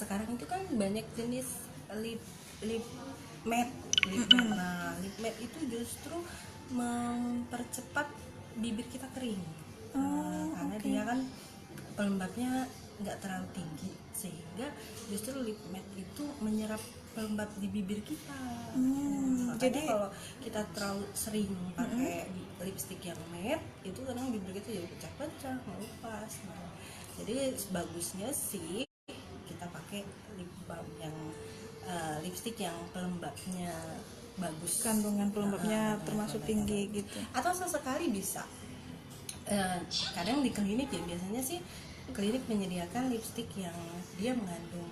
sekarang itu kan banyak jenis lip lip matte. Nah, lip matte itu justru mempercepat bibir kita kering. Karena dia kan pelembabnya nggak terlalu tinggi, sehingga justru lip matte itu menyerap pelembab di bibir kita. Makanya jadi kalau kita terlalu sering pakai lipstick yang matte, itu kadang bibir kita jadi pecah-pecah, melupas. Nah, jadi bagusnya sih kita pakai lip balm yang lipstick yang pelembabnya bagus, kandungan pelembabnya termasuk tinggi gitu. atau sesekali bisa kadang di klinik ya, biasanya sih klinik menyediakan lipstick yang dia mengandung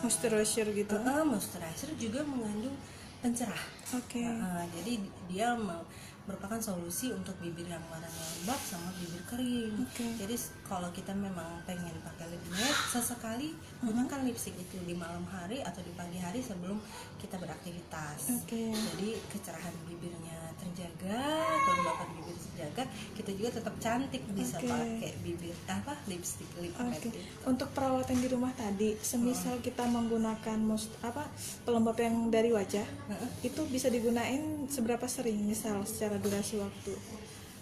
Moisturizer gitu. moisturizer juga mengandung pencerah. Oke. Jadi dia merupakan solusi untuk bibir yang warnanya lembab sama bibir kering. Jadi kalau kita memang pengen pakai lip matte, sesekali gunakan lipstick itu di malam hari atau di pagi hari sebelum kita beraktivitas. Jadi kecerahan bibirnya terjaga, kelembapan bibir terjaga, kita juga tetap cantik bisa pakai bibir lipstick lip matte. Untuk perawatan di rumah tadi, semisal kita menggunakan pelembab yang dari wajah, itu bisa digunain seberapa sering, misal secara durasi waktu?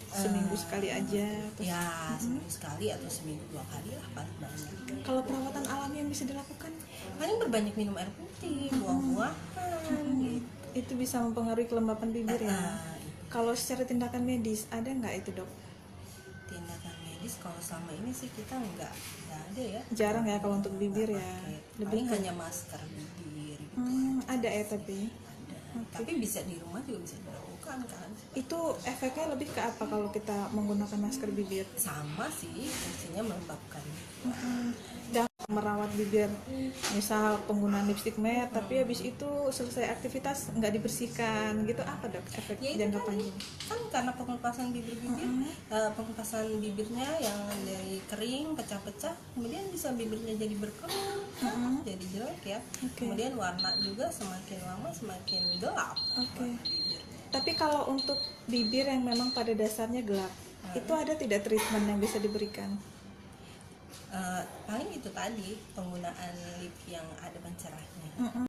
Seminggu sekali aja? Ya, seminggu sekali atau seminggu 2 kali lah paling banyak. Kalau perawatan alami yang bisa dilakukan? Paling berbanyak minum air putih, buah-buahan gitu. Itu bisa mempengaruhi kelembapan bibir ya? Kalau secara tindakan medis, ada nggak itu dok? Tindakan medis kalau selama ini sih kita nggak ada ya. Jarang ya kalau untuk bibir ya? Lebih hanya masker bibir gitu. Ada ya tapi? Tapi bisa di rumah juga bisa dilakukan kan. Itu efeknya lebih ke apa kalau kita menggunakan masker bibir? Sama sih, fungsinya melembabkan. Dan merawat bibir, misal penggunaan lipstick matte, tapi habis itu selesai aktivitas nggak dibersihkan gitu, apa dok efek Ya, jangka panjang? Kan karena pengelupasan pengelupasan bibirnya yang dari kering pecah-pecah, kemudian bisa bibirnya jadi berkerut, jadi jelek ya. Kemudian warna juga semakin lama semakin gelap. Tapi kalau untuk bibir yang memang pada dasarnya gelap, itu ada tidak treatment yang bisa diberikan? Paling itu tadi, penggunaan lip yang ada pencerahnya.